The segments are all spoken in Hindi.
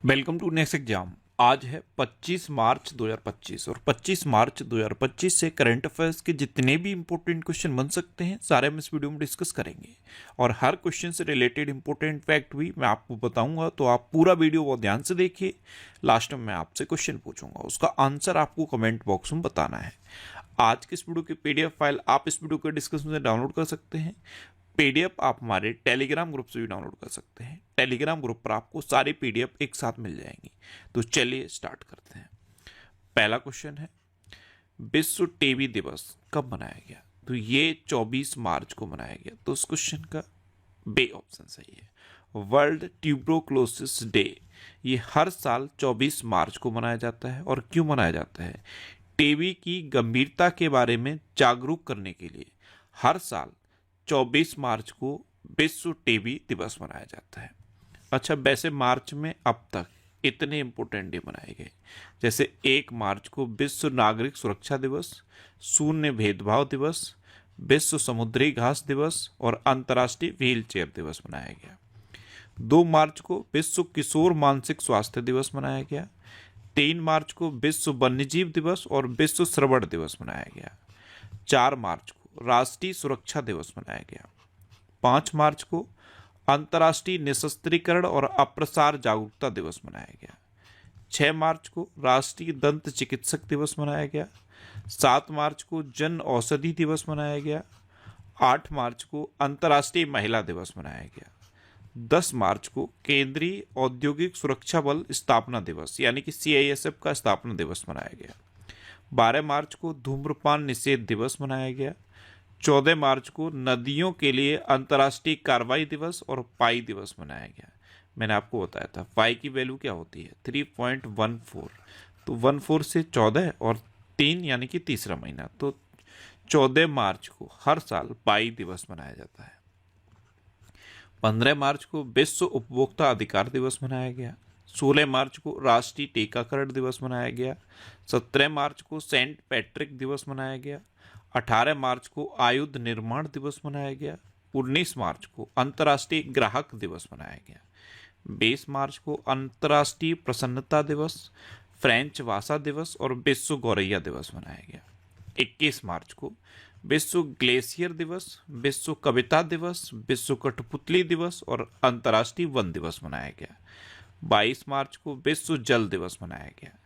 Welcome to next exam. आज है 25 मार्च 2025 और 25 मार्च 2025 से करंट अफेयर्स के जितने भी इंपॉर्टेंट क्वेश्चन बन सकते हैं सारे हम इस वीडियो में डिस्कस करेंगे और हर क्वेश्चन से रिलेटेड इंपॉर्टेंट फैक्ट भी मैं आपको बताऊंगा, तो आप पूरा वीडियो बहुत ध्यान से देखिए। लास्ट में मैं आपसे क्वेश्चन पूछूंगा, उसका आंसर आपको कमेंट बॉक्स में बताना है। आज के इस वीडियो की पीडीएफ फाइल आप इस वीडियो के डिस्क्रिप्शन से डाउनलोड कर सकते हैं। पीडीएफ आप हमारे टेलीग्राम ग्रुप से भी डाउनलोड कर सकते हैं। टेलीग्राम ग्रुप पर आपको सारी पीडीएफ एक साथ मिल जाएंगी। तो चलिए स्टार्ट करते हैं। पहला क्वेश्चन है, विश्व टीबी दिवस कब मनाया गया? तो ये 24 मार्च को मनाया गया। तो उस क्वेश्चन का बे ऑप्शन सही है। वर्ल्ड ट्यूबरोक्लोसिस डे ये हर साल 24 मार्च को मनाया जाता है। और क्यों मनाया जाता है? टीबी की गंभीरता के बारे में जागरूक करने के लिए हर साल 24 मार्च को विश्व टीबी दिवस मनाया जाता है। अच्छा, वैसे मार्च में अब तक इतने इंपोर्टेंट डे मनाए गए, जैसे 1 मार्च को विश्व नागरिक सुरक्षा दिवस, शून्य भेदभाव दिवस, विश्व समुद्री घास दिवस और अंतर्राष्ट्रीय व्हील चेयर दिवस मनाया गया। 2 मार्च को विश्व किशोर मानसिक स्वास्थ्य दिवस मनाया गया। 3 मार्च को विश्व वन्यजीव दिवस और विश्व श्रवण दिवस मनाया गया। 4 मार्च को राष्ट्रीय सुरक्षा दिवस मनाया गया। 5 मार्च को अंतर्राष्ट्रीय निशस्त्रीकरण और अप्रसार जागरूकता दिवस मनाया गया। 6 मार्च को राष्ट्रीय दंत चिकित्सक दिवस मनाया गया। 7 मार्च को जन औषधि दिवस मनाया गया। 8 मार्च को अंतर्राष्ट्रीय महिला दिवस मनाया गया। 10 मार्च को केंद्रीय औद्योगिक सुरक्षा बल स्थापना दिवस यानी कि CISF का स्थापना दिवस मनाया गया। 12 मार्च को धूम्रपान निषेध दिवस मनाया गया। 14 मार्च को नदियों के लिए अंतर्राष्ट्रीय कार्रवाई दिवस और पाई दिवस मनाया गया। मैंने आपको बताया था पाई की वैल्यू क्या होती है, 3.14। तो 14 से 14 और 3 यानी कि तीसरा महीना, तो 14 मार्च को हर साल पाई दिवस मनाया जाता है। 15 मार्च को विश्व उपभोक्ता अधिकार दिवस मनाया गया। 16 मार्च को राष्ट्रीय टीकाकरण दिवस मनाया गया। 17 मार्च को सेंट पैट्रिक दिवस मनाया गया। 18 मार्च को आयुध निर्माण दिवस मनाया गया। 19 मार्च को अंतर्राष्ट्रीय ग्राहक दिवस मनाया गया। 20 मार्च को अंतर्राष्ट्रीय प्रसन्नता दिवस, फ्रेंच भाषा दिवस और विश्व गौरैया दिवस मनाया गया। 21 मार्च को विश्व ग्लेशियर दिवस, विश्व कविता दिवस, विश्व कठपुतली दिवस और अंतर्राष्ट्रीय वन दिवस मनाया गया। 22 मार्च को विश्व जल दिवस मनाया गया।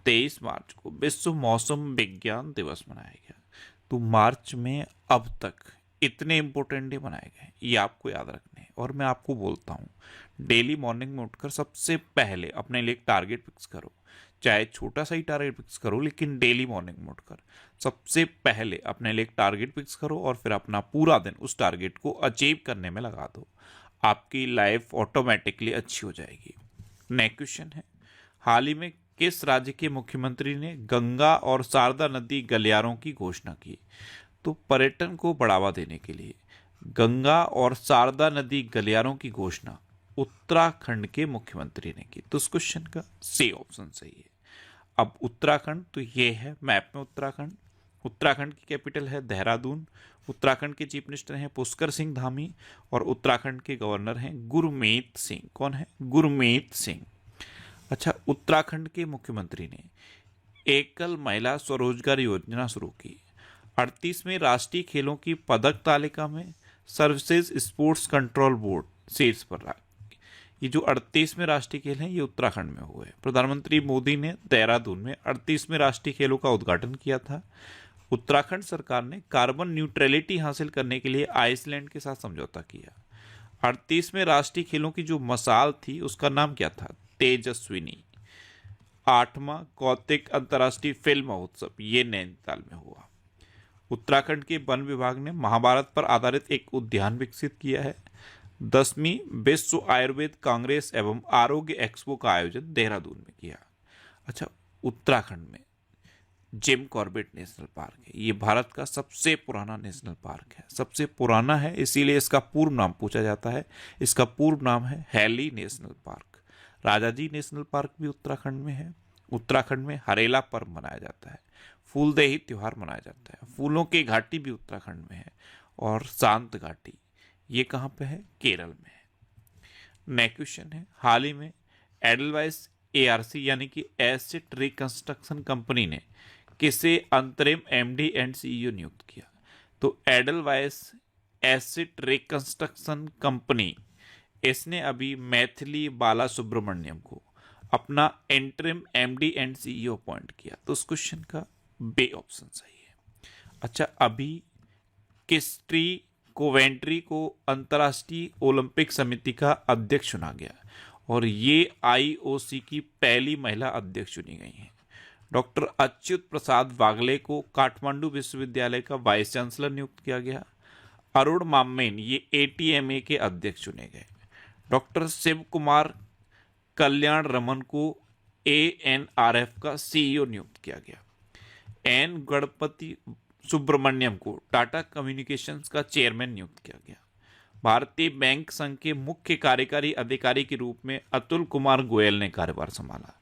23 मार्च को विश्व मौसम विज्ञान दिवस मनाया गया। तो मार्च में अब तक इतने इंपॉर्टेंट डे मनाए गए, ये आपको याद रखने हैं। और मैं आपको बोलता हूँ, डेली मॉर्निंग में उठकर सबसे पहले अपने लिए एक टारगेट फिक्स करो, चाहे छोटा सा ही टारगेट फिक्स करो, लेकिन डेली मॉर्निंग में उठकर सबसे पहले अपने लिए एक टारगेट फिक्स करो और फिर अपना पूरा दिन उस टारगेट को अचीव करने में लगा दो। आपकी लाइफ ऑटोमेटिकली अच्छी हो जाएगी। नेक्स्ट क्वेश्चन है, हाल ही में किस राज्य के मुख्यमंत्री ने गंगा और शारदा नदी गलियारों की घोषणा की? तो पर्यटन को बढ़ावा देने के लिए गंगा और शारदा नदी गलियारों की घोषणा उत्तराखंड के मुख्यमंत्री ने की। तो इस क्वेश्चन का सी ऑप्शन सही है। अब उत्तराखंड, तो ये है मैप में उत्तराखंड। उत्तराखंड की कैपिटल है देहरादून। उत्तराखंड के चीफ मिनिस्टर हैं पुष्कर सिंह धामी और उत्तराखंड के गवर्नर हैं गुरमीत सिंह। कौन है? गुरमीत सिंह। अच्छा, उत्तराखंड के मुख्यमंत्री ने एकल महिला स्वरोजगार योजना शुरू की। 38वें राष्ट्रीय खेलों की पदक तालिका में सर्विसेज स्पोर्ट्स कंट्रोल बोर्ड शीर्ष पर रहा। ये जो 38वें राष्ट्रीय खेल हैं ये उत्तराखंड में हुए। प्रधानमंत्री मोदी ने देहरादून में 38वें राष्ट्रीय खेलों का उद्घाटन किया था। उत्तराखंड सरकार ने कार्बन न्यूट्रलिटी हासिल करने के लिए आइसलैंड के साथ समझौता किया। 38वें राष्ट्रीय खेलों की जो मसाल थी उसका नाम क्या था? तेजस्विनी। 8वां कौतिक अंतर्राष्ट्रीय फिल्म महोत्सव ये नैनीताल में हुआ। उत्तराखंड के वन विभाग ने महाभारत पर आधारित एक उद्यान विकसित किया है। 10वीं विश्व आयुर्वेद कांग्रेस एवं आरोग्य एक्सपो का आयोजन देहरादून में किया। अच्छा, उत्तराखंड में जिम कॉर्बेट नेशनल पार्क है। ये भारत का सबसे पुराना नेशनल पार्क है। सबसे पुराना है इसीलिए इसका पूर्व नाम पूछा जाता है। इसका पूर्व नाम है Hailey national park. Rajaji national park भी उत्तराखंड में है। उत्तराखंड में हरेला पर्व मनाया जाता है। फूलदेही त्योहार मनाया जाता है। फूलों की घाटी भी उत्तराखंड में है। और शांत घाटी ये कहाँ पे है? केरल में है। नेक्स्ट क्वेश्चन है, हाल ही में एडलवाइस एआरसी यानी कि एसेट रिकंस्ट्रक्शन कंपनी ने किसे अंतरिम एमडी एंड सीईओ नियुक्त किया? तो एडलवाइस एसेट रिकंस्ट्रक्शन कंपनी, इसने अभी मैथिली बाला सुब्रमण्यम को अपना interim MD and CEO appoint किया। तो उस क्वेश्चन का बे ऑप्शन सही है। अच्छा, अभी किस्ट्री कोवेंट्री को अंतर्राष्ट्रीय ओलंपिक समिति का अध्यक्ष चुना गया और ये आईओसी की पहली महिला अध्यक्ष चुनी गई हैं। डॉक्टर अच्युत प्रसाद वागले को काठमांडू विश्वविद्यालय का वाइस चांसलर नियुक्त किया गया। अरुण मामेन ये एटीएमए के अध्यक्ष चुने गए। डॉक्टर शिव कुमार कल्याण रमन को एएनआरएफ का सीईओ नियुक्त किया गया। एन गणपति सुब्रमण्यम को टाटा कम्युनिकेशंस का चेयरमैन नियुक्त किया गया। भारतीय बैंक संघ के मुख्य कार्यकारी अधिकारी के रूप में अतुल कुमार गोयल ने कार्यभार संभाला।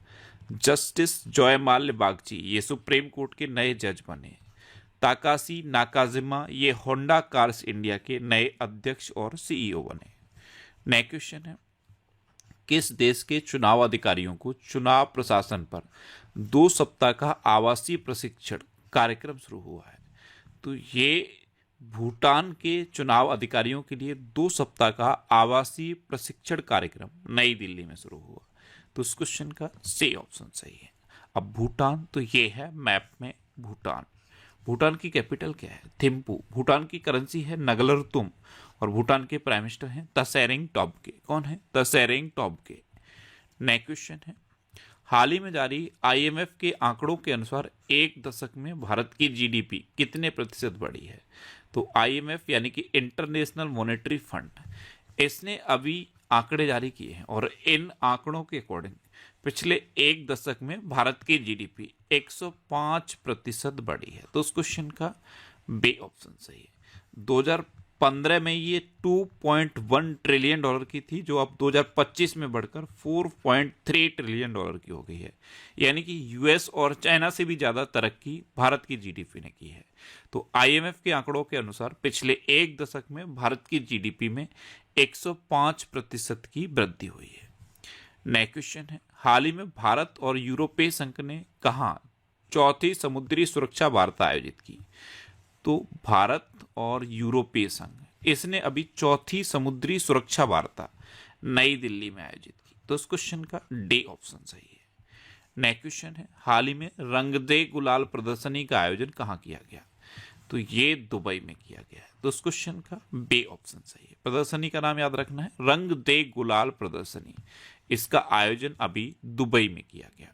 जस्टिस जयमाल्य बागची ये सुप्रीम कोर्ट के नए जज बने। ताकाशी नाकाजिमा ये होंडा कार्स इंडिया के नए अध्यक्ष और सीईओ बने। नया क्वेश्चन है, किस देश के चुनाव अधिकारियों को चुनाव प्रशासन पर 2 सप्ताह का आवासीय प्रशिक्षण कार्यक्रम शुरू हुआ है? तो ये भूटान के चुनाव अधिकारियों के लिए 2 सप्ताह का आवासीय प्रशिक्षण कार्यक्रम नई दिल्ली में शुरू हुआ। तो इस क्वेश्चन का सी ऑप्शन सही है। अब भूटान, तो ये है मैप में भूटान। भूटान की कैपिटल क्या है? थिम्पू। भूटान की करेंसी है नगलरतुम और भूटान के प्राइम मिनिस्टर हैं तसैरिंग टोब्गे। कौन है? तसैरिंग टोब्गे। नेक्स्ट क्वेश्चन है, हाल ही में जारी आईएमएफ के आंकड़ों के अनुसार एक दशक में भारत की जीडीपी कितने प्रतिशत बढ़ी है? तो आईएमएफ यानी कि इंटरनेशनल मॉनेटरी फंड, इसने अभी आंकड़े जारी किए हैं और इन आंकड़ों के अकॉर्डिंग पिछले एक दशक में भारत की जीडीपी 105% बढ़ी है। तो उस क्वेश्चन का बे ऑप्शन सही है। 2015 में ये 2.1 ट्रिलियन डॉलर की थी, जो अब 2025 में बढ़कर 4.3 ट्रिलियन डॉलर की हो गई है। यानी कि यूएस और चाइना से भी ज़्यादा तरक्की भारत की जीडीपी ने की है। तो आईएमएफ के आंकड़ों के अनुसार पिछले एक दशक में भारत की जीडीपी में 105% की वृद्धि हुई है। नेक्स्ट क्वेश्चन है, हाल ही में भारत और यूरोपीय संघ ने कहाँ चौथी समुद्री सुरक्षा वार्ता आयोजित की? तो भारत और यूरोपीय संघ, इसने अभी चौथी समुद्री सुरक्षा वार्ता नई दिल्ली में आयोजित की। तो इस क्वेश्चन का डी ऑप्शन सही है। नेक्स्ट क्वेश्चन है, हाल ही में रंग दे गुलाल प्रदर्शनी का आयोजन कहाँ किया गया? तो ये दुबई में किया गया है। तो इस क्वेश्चन का बे ऑप्शन सही है। प्रदर्शनी का नाम याद रखना है, रंग दे गुलाल प्रदर्शनी। इसका आयोजन अभी दुबई में किया गया।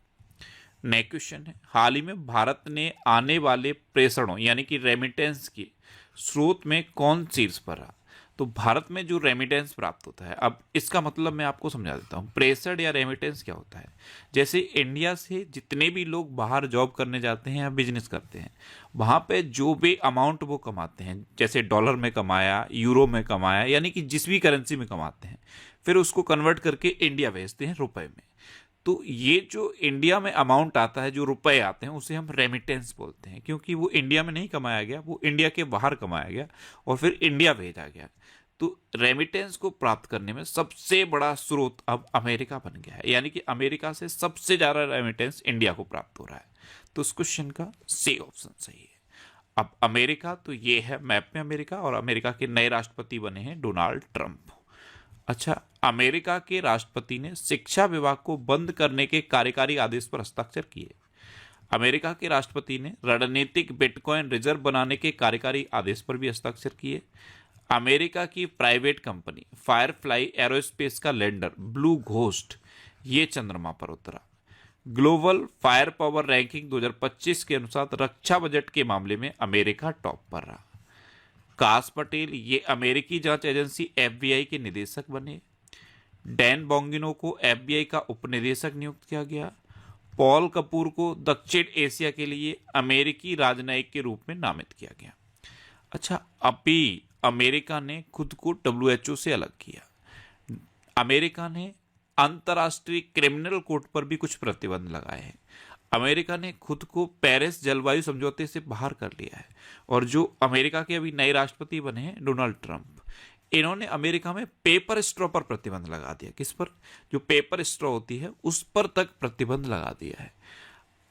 नेक्स्ट क्वेश्चन है, हाल ही में भारत ने आने वाले प्रेषणों यानी कि रेमिटेंस के स्रोत में कौन शीर्ष पर रहा? तो भारत में जो रेमिटेंस प्राप्त होता है, अब इसका मतलब मैं आपको समझा देता हूँ। प्रेषण या रेमिटेंस क्या होता है? जैसे इंडिया से जितने भी लोग बाहर जॉब करने जाते हैं या बिजनेस करते हैं, वहाँ पे जो भी अमाउंट वो कमाते हैं, जैसे डॉलर में कमाया, यूरो में कमाया, यानी कि जिस भी करेंसी में कमाते हैं, फिर उसको कन्वर्ट करके इंडिया भेजते हैं रुपए में। तो ये जो इंडिया में अमाउंट आता है, जो रुपए आते हैं, उसे हम रेमिटेंस बोलते हैं, क्योंकि वो इंडिया में नहीं कमाया गया, वो इंडिया के बाहर कमाया गया और फिर इंडिया भेजा गया। तो रेमिटेंस को प्राप्त करने में सबसे बड़ा स्रोत अब अमेरिका बन गया है, यानी कि अमेरिका से सबसे ज़्यादा रेमिटेंस इंडिया को प्राप्त हो रहा है। तो इस क्वेश्चन का सी ऑप्शन सही है। अब अमेरिका, तो ये है मैप में अमेरिका, और अमेरिका के नए राष्ट्रपति बने हैं डोनाल्ड ट्रंप। अच्छा, अमेरिका के राष्ट्रपति ने शिक्षा विभाग को बंद करने के कार्यकारी आदेश पर हस्ताक्षर किए। अमेरिका के राष्ट्रपति ने रणनीतिक बिटकॉइन रिजर्व बनाने के कार्यकारी आदेश पर भी हस्ताक्षर किए। अमेरिका की प्राइवेट कंपनी फायरफ्लाई एरोस्पेस का लैंडर ब्लू घोस्ट ये चंद्रमा पर उतरा। ग्लोबल फायर पावर रैंकिंग 2025 के अनुसार रक्षा बजट के मामले में अमेरिका टॉप पर रहा। काश पटेल ये अमेरिकी जांच एजेंसी एफबीआई के निदेशक बने। डैन बोंगिनो को एफबीआई का उपनिदेशक नियुक्त किया गया। पॉल कपूर को दक्षिण एशिया के लिए अमेरिकी राजनयिक के रूप में नामित किया गया। अच्छा, अभी अमेरिका ने खुद को डब्ल्यूएचओ से अलग किया। अमेरिका ने अंतर्राष्ट्रीय क्रिमिनल कोर्ट पर भी कुछ प्रतिबंध लगाए हैं। अमेरिका ने खुद को पेरिस जलवायु समझौते से बाहर कर लिया है। और जो अमेरिका के अभी नए राष्ट्रपति बने हैं डोनाल्ड ट्रंप, इन्होंने अमेरिका में पेपर स्ट्रॉ पर प्रतिबंध लगा दिया। किस पर? जो पेपर स्ट्रॉ होती है उस पर तक प्रतिबंध लगा दिया है।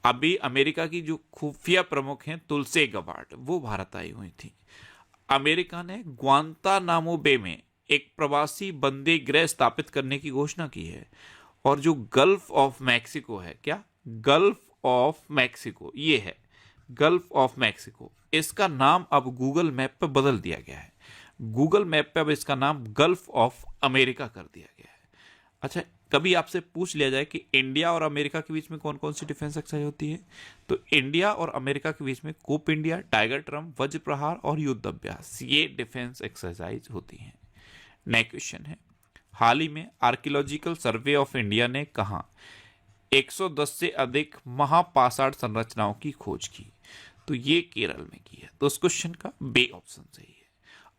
अभी अमेरिका की जो खुफिया प्रमुख हैं तुलसी गबार्ड, वो भारत आई हुई थी। अमेरिका ने ग्वांतानामो बे में एक प्रवासी बंदी गृह स्थापित करने की घोषणा की है। और जो गल्फ ऑफ मैक्सिको है, क्या? गल्फ ऑफ मैक्सिको, ये है गल्फ ऑफ मैक्सिको, इसका नाम अब गूगल मैप पर बदल दिया गया है। गूगल मैप पे अब इसका नाम गल्फ ऑफ अमेरिका कर दिया गया है। अच्छा, कभी आपसे पूछ लिया जाए कि इंडिया और अमेरिका के बीच में कौन कौन सी डिफेंस एक्सरसाइज होती है, तो इंडिया और अमेरिका के बीच में कूप इंडिया, टाइगर ट्रम्प, वज्र प्रहार और युद्ध अभ्यास, ये डिफेंस एक्सरसाइज होती हैं। नेक्स्ट क्वेश्चन है, हाल ही में आर्कियोलॉजिकल सर्वे ऑफ इंडिया ने कहा 110 से अधिक महापाषाण संरचनाओं की खोज की? तो ये केरल में की है, तो उस क्वेश्चन का बे ऑप्शन सही है।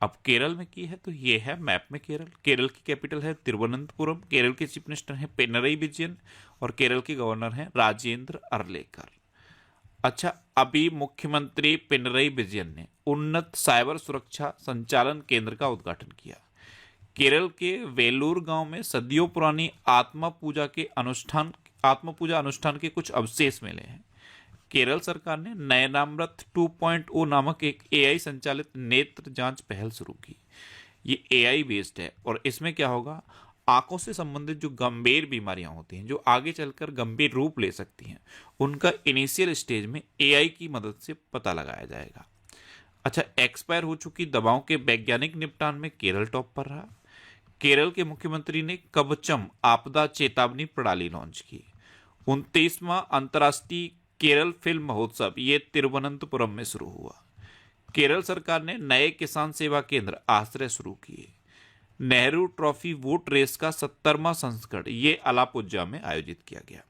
अब केरल में की है तो ये है मैप में केरल। केरल की कैपिटल है तिरुवनंतपुरम, केरल के चीफ मिनिस्टर हैं पिनरई विजयन और केरल के गवर्नर हैं राजेंद्र अर्लेकर। अच्छा, अभी मुख्यमंत्री पिनरई विजयन ने उन्नत साइबर सुरक्षा संचालन केंद्र का उद्घाटन किया। केरल के वेलूर गांव में सदियों पुरानी आत्मा पूजा अनुष्ठान के कुछ अवशेष मिले हैं। केरल सरकार ने नयनामृत 2.0 नामक एक एआई संचालित नेत्र जांच पहल शुरू की। ये एआई बेस्ड है और इसमें क्या होगा, आंखों से संबंधित जो गंभीर बीमारियां होती हैं, जो आगे चलकर गंभीर रूप ले सकती हैं, उनका इनिशियल स्टेज में एआई की मदद से पता लगाया जाएगा। अच्छा, एक्सपायर हो चुकी दवाओं के वैज्ञानिक निपटान में केरल टॉप पर रहा। केरल के मुख्यमंत्री ने कवचम आपदा चेतावनी प्रणाली लॉन्च की। 29वां अंतर्राष्ट्रीय केरल फिल्म महोत्सव ये तिरुवनंतपुरम में शुरू हुआ। केरल सरकार ने नए किसान सेवा केंद्र आश्रय शुरू किए। नेहरू ट्रॉफी वोट रेस का 70वां संस्करण ये अलापुझा में आयोजित किया गया।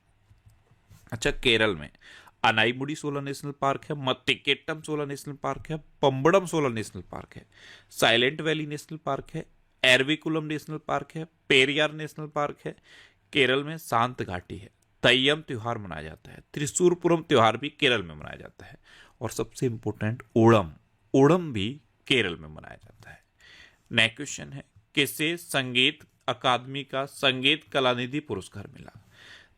अच्छा, केरल में अनाईमुडी 16 नेशनल पार्क है, मत्तिकेट्टम 16 नेशनल पार्क है, पंबड़म 16 नेशनल पार्क है, साइलेंट वैली नेशनल पार्क है, एरविकुलम नेशनल पार्क है, पेरियार नेशनल पार्क है। केरल में शांत घाटी है, तय्यम त्योहार मनाया जाता है, त्रिशूरपुरम त्योहार भी केरल में मनाया जाता है और सबसे इंपॉर्टेंट ओणम भी केरल में मनाया जाता है। नेक्स्ट क्वेश्चन है, किसे संगीत अकादमी का संगीत कलानिधि पुरस्कार मिला?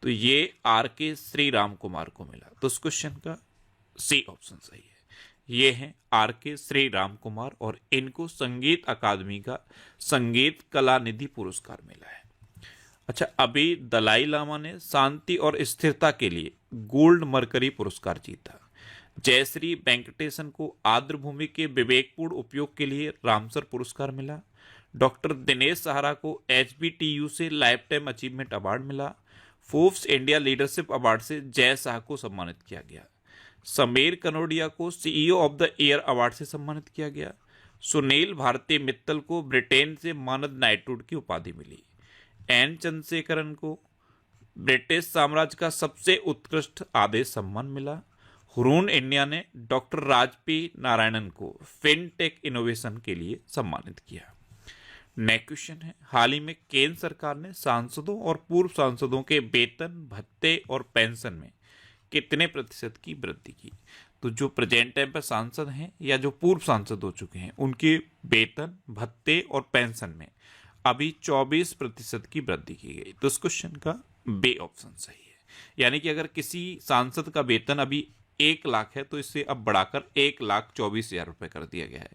तो ये आर.के. श्रीराम कुमार को मिला, तो इस क्वेश्चन का सी ऑप्शन सही है। ये हैं आर.के. श्रीराम कुमार और इनको संगीत अकादमी का संगीत कलानिधि पुरस्कार मिला है। अच्छा, अभी दलाई लामा ने शांति और स्थिरता के लिए गोल्ड मरकरी पुरस्कार जीता। जयश्री वेंकटेशन को आर्द्रभूमि के विवेकपूर्ण उपयोग के लिए रामसर पुरस्कार मिला। डॉक्टर दिनेश सहारा को HBTU से लाइफ टाइम अचीवमेंट अवार्ड मिला। फोर्ब्स इंडिया लीडरशिप अवार्ड से जय शाह को सम्मानित किया गया। समीर कनोडिया को CEO of the year award से सम्मानित किया गया। सुनील भारती मित्तल को ब्रिटेन से मानद नाइटहुड की उपाधि मिली। एन चंद्रशेखरन को ब्रिटिश साम्राज्य का सबसे उत्कृष्ट आदेश सम्मान मिला। हुरून इंडिया ने डॉक्टर राजपी नारायणन को फिनटेक इनोवेशन के लिए सम्मानित किया। नेक्स्ट क्वेश्चन है, हाल ही में केंद्र सरकार ने सांसदों और पूर्व सांसदों के वेतन, भत्ते और पेंशन में कितने प्रतिशत की वृद्धि की? तो जो प्रेजेंट टाइम पर सांसद हैं या जो पूर्व सांसद हो चुके हैं, उनके वेतन, भत्ते और पेंशन में अभी 24% की वृद्धि की गई। तो इस क्वेश्चन का बे ऑप्शन सही है। यानी कि अगर किसी सांसद का वेतन अभी 1 लाख है तो इससे अब बढ़ाकर 1,24,000 रुपये कर दिया गया है।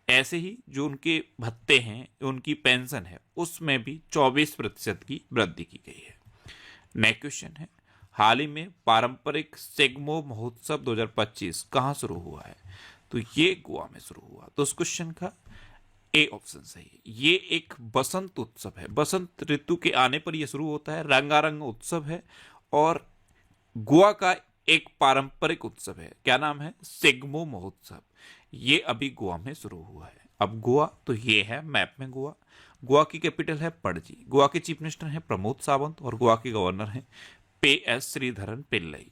ऐसे ही जो उनके भत्ते हैं, उनकी पेंशन है, उसमें भी 24% की वृद्धि की गई है। नेक्स्ट क्वेश्चन है, हाल ही में पारंपरिक सेगमो महोत्सव 2025 कहाँ शुरू हुआ है? तो ये गोवा में शुरू हुआ। तो उस क्वेश्चन का ए ऑप्शन सही है। ये एक बसंत उत्सव है, बसंत ऋतु के आने पर यह शुरू होता है, रंगारंग उत्सव है और गोवा का एक पारंपरिक उत्सव है। क्या नाम है? सेगमो महोत्सव। ये अभी गोवा में शुरू हुआ है। अब गोवा तो ये है मैप में गोवा। गोवा की कैपिटल है पणजी। गोवा के चीफ मिनिस्टर हैं प्रमोद सावंत और गोवा के गवर्नर हैं PS श्रीधरन पिल्लई।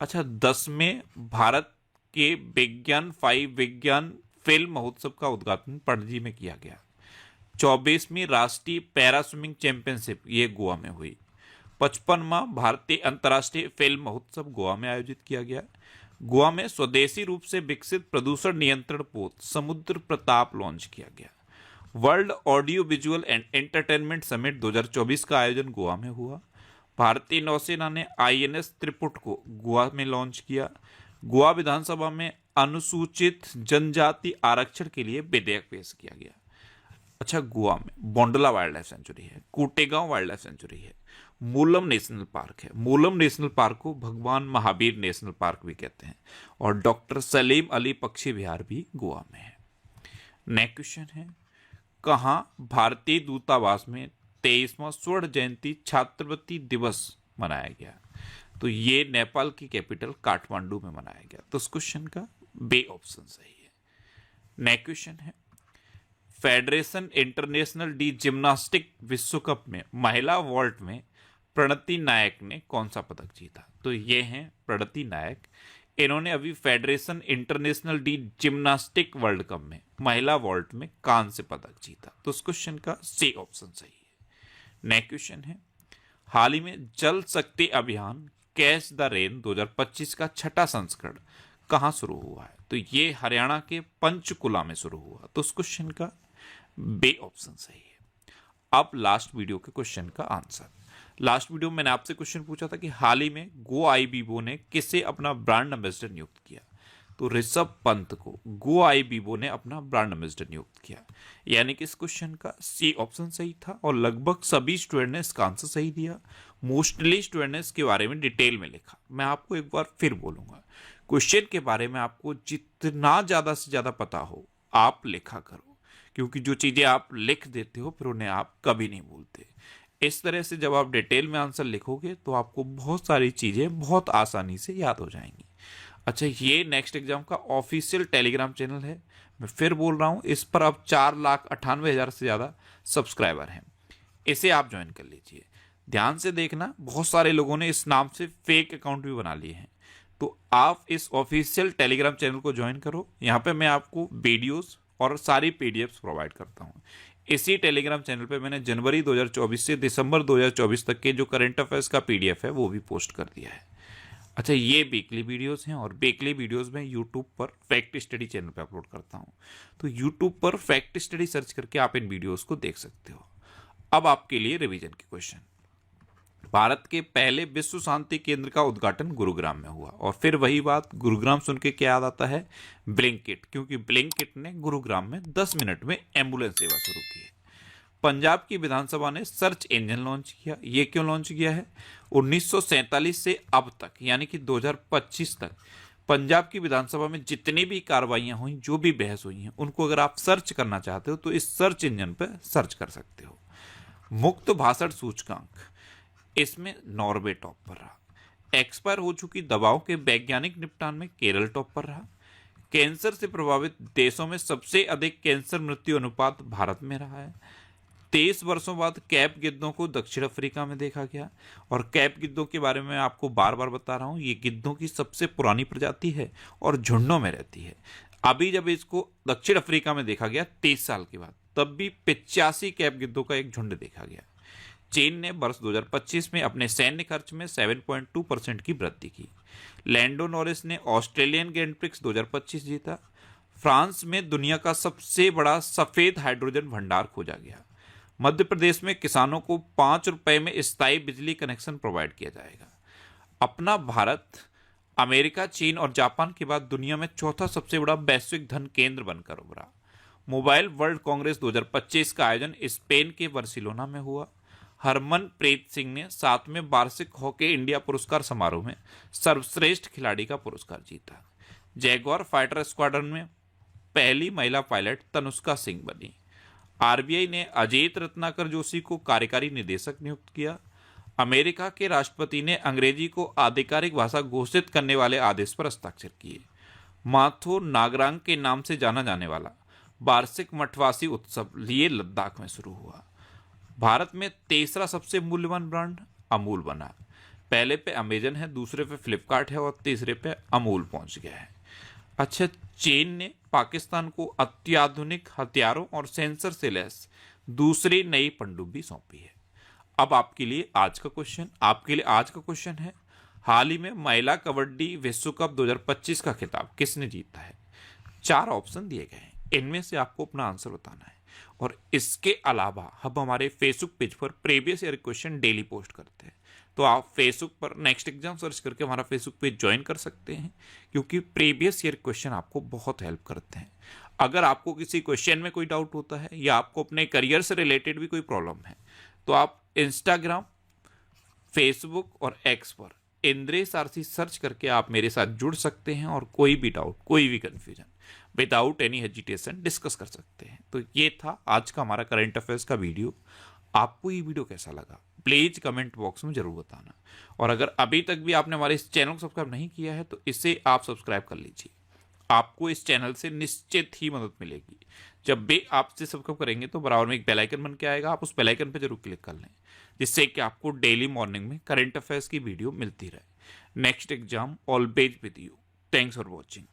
अच्छा, 10वें भारत के विज्ञान फिल्म महोत्सव का उद्घाटन पणजी में किया गया। 24वीं राष्ट्रीय पैरा स्विमिंग चैंपियनशिप ये गोवा में हुई। 55वां भारतीय अंतर्राष्ट्रीय फिल्म महोत्सव गोवा में आयोजित किया गया। गोवा में स्वदेशी रूप से विकसित प्रदूषण नियंत्रण पोत समुद्र प्रताप लॉन्च किया गया। World audio visual and entertainment summit 2024 का आयोजन गोवा में हुआ। भारतीय नौसेना ने INS त्रिपुट को गोवा में लॉन्च किया। गोवा विधानसभा में अनुसूचित जनजाति आरक्षण के लिए विधेयक पेश किया गया। अच्छा, गोवा में बोंडला वाइल्ड लाइफ सेंचुरी है, कोटेगांव वाइल्ड लाइफ सेंचुरी है, मूलम नेशनल पार्क है। मूलम नेशनल पार्क को भगवान महावीर नेशनल पार्क भी कहते हैं, और डॉक्टर सलीम अली पक्षी विहार भी गोवा में है। नेक्स्ट क्वेश्चन है, कहाँ भारतीय दूतावास में 23वां स्वर्ण जयंती छात्रवृत्ति दिवस मनाया गया? तो ये नेपाल की कैपिटल काठमांडू में मनाया गया। तो इस क्वेश्चन का बे ऑप्शन सही है। नेक्स्ट क्वेश्चन है, फेडरेशन इंटरनेशनल डी जिम्नास्टिक विश्व कप में महिला वॉल्ट में प्रणति नायक ने कौन सा पदक जीता? तो ये हैं प्रणति नायक। इन्होंने अभी federation international de Gymnastique world cup में महिला वॉल्ट में कांस्य पदक जीता। तो इस क्वेश्चन का सी ऑप्शन सही है। नेक्स्ट क्वेश्चन है, हाल ही में जल शक्ति अभियान कैच द रेन 2025 का छठा संस्करण कहाँ शुरू हुआ है? तो ये हरियाणा के पंचकुला में शुरू हुआ। तो इस क्वेश्चन का बे ऑप्शन सही है। अब लास्ट वीडियो के क्वेश्चन का आंसर। लास्ट वीडियो में मैंने आपसे क्वेश्चन पूछा था कि हाल ही में गो आईबीबो ने किसे अपना ब्रांड एम्बेसडर नियुक्त किया? तो ऋषभ पंत को गो आईबीबो ने अपना ब्रांड एम्बेसडर नियुक्त किया। यानी कि इस क्वेश्चन का सी ऑप्शन सही था, और लगभग सभी स्टूडेंट ने इसका आंसर सही दिया। मोस्टली स्टूडेंट ने इसके बारे में डिटेल में लिखा। मैं आपको एक बार फिर बोलूंगा, क्वेश्चन के बारे में आपको जितना ज्यादा से ज्यादा पता हो आप लिखा करो, क्योंकि जो चीजें आप लिख देते हो फिर उन्हें आप कभी नहीं भूलते। इस तरह से जब आप डिटेल में आंसर लिखोगे तो आपको बहुत सारी चीजें बहुत आसानी से याद हो जाएंगी। अच्छा, ये नेक्स्ट एग्जाम का ऑफिशियल टेलीग्राम चैनल है। मैं फिर बोल रहा हूँ, इस पर अब 4,98,000 से ज़्यादा सब्सक्राइबर हैं। इसे आप ज्वाइन कर लीजिए। ध्यान से देखना, बहुत सारे लोगों ने इस नाम से फेक अकाउंट भी बना लिए हैं। तो आप इस ऑफिशियल टेलीग्राम चैनल को ज्वाइन करो। यहाँ पे मैं आपको वीडियोस और सारी PDFs प्रोवाइड करता हूँ। इसी टेलीग्राम चैनल पे मैंने जनवरी 2024 से दिसंबर 2024 तक के जो करंट अफेयर्स का PDF है वो भी पोस्ट कर दिया है। अच्छा, ये वीकली वीडियोस हैं, और वीकली वीडियोस में यूट्यूब पर फैक्ट स्टडी चैनल पे अपलोड करता हूँ। तो यूट्यूब पर फैक्ट स्टडी सर्च करके आप इन वीडियोस को देख सकते हो। अब आपके लिए रिवीजन के क्वेश्चन। भारत के पहले विश्व शांति केंद्र का उद्घाटन गुरुग्राम में हुआ, और फिर वही बात, गुरुग्राम सुन के क्या याद आता है? ब्लिंकिट, क्योंकि ब्लिंकिट ने गुरुग्राम में 10 मिनट में एम्बुलेंस सेवा शुरू की है। पंजाब की विधानसभा ने सर्च इंजन लॉन्च किया। ये क्यों लॉन्च किया है? 1947 से अब तक, यानी कि 2025 तक पंजाब की विधानसभा में जितनी भी कार्रवाइयां हुई, जो भी बहस हुई हैं, उनको अगर आप सर्च करना चाहते हो तो इस सर्च इंजन पर सर्च कर सकते हो। मुक्त भाषण सूचकांक, इसमें नॉर्वे टॉप पर रहा। एक्सपायर हो चुकी दवाओं के वैज्ञानिक निपटान में केरल टॉप पर रहा। कैंसर से प्रभावित देशों में सबसे अधिक कैंसर मृत्यु अनुपात भारत में रहा है। 23 वर्षों बाद कैप गिद्धों को दक्षिण अफ्रीका में देखा गया। और कैप गिद्धों के बारे में आपको बार बार बता रहा हूँ, ये गिद्धों की सबसे पुरानी प्रजाति है और झुंडों में रहती है। अभी जब इसको दक्षिण अफ्रीका में देखा गया 23 साल के बाद, तब भी 85 कैप गिद्धों का एक झुंड देखा गया। चीन ने वर्ष 2025 में अपने सैन्य खर्च में 7.2% की वृद्धि की। लैंडो नॉरिस ने ऑस्ट्रेलियन ग्रैंड प्रिक्स 2025 जीता। फ्रांस में दुनिया का सबसे बड़ा सफेद हाइड्रोजन भंडार खोजा गया। मध्य प्रदेश में किसानों को 5 रुपए में स्थायी बिजली कनेक्शन प्रोवाइड किया जाएगा। अपना भारत अमेरिका, चीन और जापान के बाद दुनिया में चौथा सबसे बड़ा वैश्विक धन केंद्र बनकर उभरा। मोबाइल वर्ल्ड कांग्रेस 2025 का आयोजन स्पेन के बार्सिलोना में हुआ। हरमनप्रीत सिंह ने 7वें वार्षिक हॉकी इंडिया पुरस्कार समारोह में सर्वश्रेष्ठ खिलाड़ी का पुरस्कार जीता। जैगुआर फाइटर स्क्वाड्रन में पहली महिला पायलट तनुष्का सिंह बनी। RBI ने अजीत रत्नाकर जोशी को कार्यकारी निदेशक नियुक्त किया। अमेरिका के राष्ट्रपति ने अंग्रेजी को आधिकारिक भाषा घोषित करने वाले आदेश पर हस्ताक्षर किए। माथो नागरांग के नाम से जाना जाने वाला वार्षिक मठवासी उत्सव लेह लद्दाख में शुरू हुआ। भारत में तीसरा सबसे मूल्यवान ब्रांड अमूल बना। पहले पे अमेजन है, दूसरे पे फ्लिपकार्ट है और तीसरे पे अमूल पहुंच गया है। अच्छा, चीन ने पाकिस्तान को अत्याधुनिक हथियारों और सेंसर से लैस दूसरी नई पनडुब्बी सौंपी है। अब आपके लिए आज का क्वेश्चन है, हाल ही में महिला कबड्डी विश्व कप 2025 का खिताब किसने जीता है? 4 ऑप्शन दिए गए हैं, इनमें से आपको अपना आंसर बताना है। और इसके अलावा हम हमारे फेसबुक पेज पर previous year question daily post करते हैं। तो आप फेसबुक पर नेक्स्ट एग्जाम सर्च करके हमारा फेसबुक पेज ज्वाइन कर सकते हैं, क्योंकि प्रीवियस ईयर क्वेश्चन आपको बहुत हेल्प करते हैं। अगर आपको किसी क्वेश्चन में कोई डाउट होता है या आपको अपने करियर से रिलेटेड भी कोई प्रॉब्लम है, तो आप इंस्टाग्राम, फेसबुक और एक्स पर इंद्रेश आरसी सर्च करके आप मेरे साथ जुड़ सकते हैं और कोई भी डाउट, कोई भी confusion without any hesitation discuss कर सकते हैं। तो ये था आज का हमारा करंट अफेयर्स का वीडियो। आपको ये वीडियो कैसा लगा प्लीज कमेंट बॉक्स में जरूर बताना, और अगर अभी तक भी आपने हमारे इस चैनल को सब्सक्राइब नहीं किया है तो इसे आप सब्सक्राइब कर लीजिए। आपको इस चैनल से निश्चित ही मदद मिलेगी। जब भी आप इसे सब्सक्राइब करेंगे तो बराबर में एक बेल आइकन बन के आएगा, आप उस बेल आइकन पर जरूर क्लिक कर लें, जिससे कि आपको डेली मॉर्निंग में करंट अफेयर्स की वीडियो मिलती रहे। Next exam always with you. Thanks for watching.